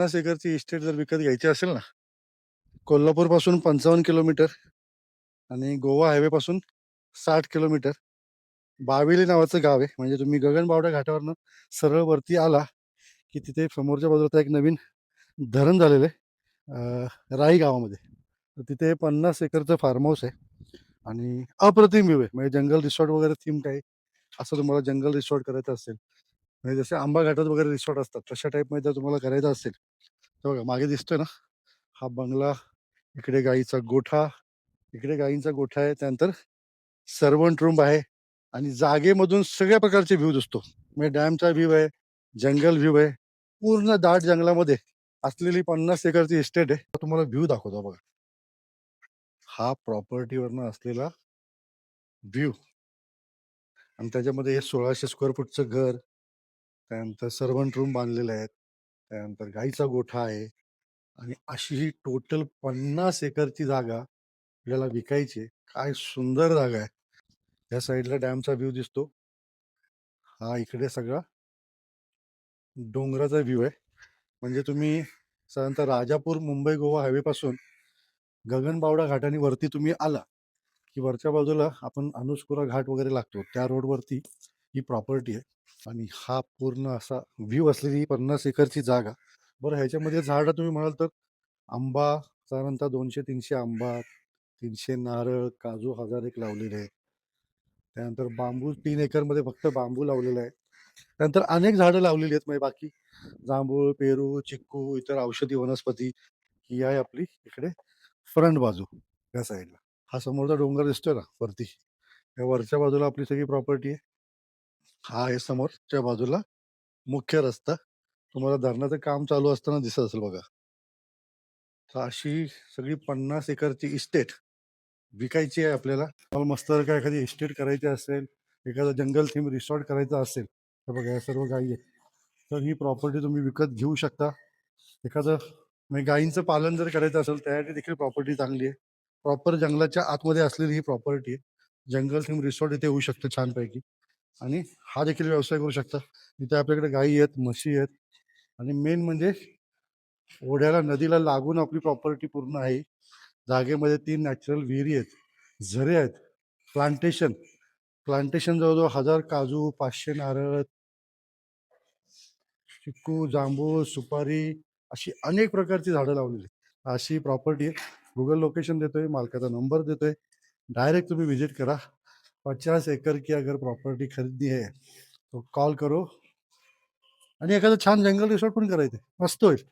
50 एकरची estate जर विकत घ्यायची असेल ना, कोल्हापूर पासून 55 किलोमीटर आणि गोवा हायवे पासून 60 किलोमीटर, बाविली नावाचं गाव आहे. म्हणजे तुम्ही गगनबावडा घाटावरनं सरळ वरती आला की तिथे समोरच्या बाजूला एक नवीन धरण झालेलं आहे, राई गावामध्ये. तर तिथे 50 एकरचं फार्म हाऊस आहे आणि अप्रतिम व्ह्यू आहे. म्हणजे जंगल रिसॉर्ट वगैरे थीम काही असं तुम्हाला जंगल रिसॉर्ट करायचं असेल, म्हणजे जसे आंबा घाटात वगैरे रिसॉर्ट असतात तशा टाईपमध्ये जर तुम्हाला करायचं असेल तर बघा मागे दिसतोय ना हा बंगला, इकडे गाईचा गोठा, इकडे गाईंचा गोठा आहे, त्यानंतर सर्वंट रूम आहे आणि जागेमधून सगळ्या प्रकारचे व्ह्यू दिसतो. म्हणजे डॅमचा व्ह्यू आहे, जंगल व्ह्यू आहे, पूर्ण दाट जंगलामध्ये असलेली 50 एकरची इस्टेट आहे. तुम्हाला व्ह्यू दाखवतो बघा, हा प्रॉपर्टीवरनं असलेला व्ह्यू. आणि त्याच्यामध्ये हे 1600 स्क्वेअर फूटचं घर, त्यानंतर सर्वंट रूम बांधलेले आहेत, त्यानंतर गाईचा गोठा आहे. आणि अशी ही टोटल 50 एकरची जागा आपल्याला विकायची आहे. काय सुंदर जागा आहे. या साईडला डॅमचा व्ह्यू दिसतो, हा इकडे सगळा डोंगराचा व्ह्यू आहे. म्हणजे तुम्ही साधारणतः राजापूर मुंबई गोवा हायवे पासून गगनबावडा घाटाने वरती तुम्ही आला की वरच्या बाजूला आपण अनुस्कुरा घाट वगैरे लागतो त्या रोडवरती ही प्रॉपर्टी आहे. आणि हा पूर्ण असा व्ह्यू असलेली ही 50 एकरची जागा. बरं, ह्याच्यामध्ये झाडं तुम्ही म्हणाल तर आंबा साधारणतः 200-300 आंबा, 300 नारळ, काजू 1000 एक लावलेले आहे. त्यानंतर बांबू 3 एकरमध्ये फक्त बांबू लावलेला आहे. त्यानंतर अनेक झाडं लावलेली आहेत. म्हणजे बाकी जांभूळ, पेरू, चिक्कू, इतर औषधी वनस्पती ही आहे आपली इकडे फ्रंट बाजू या साईडला. हा समोरचा डोंगर दिसतोय ना वरती, या वरच्या बाजूला आपली सगळी प्रॉपर्टी आहे. हा आहे समोरच्या बाजूला मुख्य रस्ता. तुम्हाला धरणाचं काम चालू असताना दिसत असेल बघा. तर अशी सगळी 50 एकरची इस्टेट विकायची आहे आपल्याला. मला मस्त जर का एखादी इस्टेट करायची असेल, एखादा जंगल थीम रिसॉर्ट करायचा असेल तर बघा या सर्व गायी आहेत. तर ही प्रॉपर्टी तुम्ही विकत घेऊ शकता. एखादं म्हणजे गायींचं पालन जर करायचं असेल त्यासाठी देखील प्रॉपर्टी चांगली आहे. प्रॉपर जंगलाच्या आतमध्ये असलेली ही प्रॉपर्टी आहे. जंगल थीम रिसॉर्ट इथे होऊ शकतं छानपैकी. आणि हा देखील व्यवसाय करू शकता. इथे आपल्याकडे गायी आहेत, म्हशी आहेत आणि मेन म्हणजे ओढ्याला, नदीला लागून आपली प्रॉपर्टी पूर्ण आहे. जागेमध्ये 3 नॅचरल विहिरी आहेत, झरे आहेत, प्लांटेशन प्लांटेशन जवळजवळ 1000 काजू, 500 नारळ, चिक्कू, जांभूळ, सुपारी अशी अनेक प्रकारची झाडं लावलेली आहेत. अशी प्रॉपर्टी आहे. गुगल लोकेशन देतोय, मालकाचा नंबर देतोय, डायरेक्ट तुम्ही विजिट करा. 50 एकड़ की अगर प्रॉपर्टी खरीदनी है तो कॉल करो. आणि एखादं छान जंगल रिसॉर्ट पण करायचं, मस्त होईल.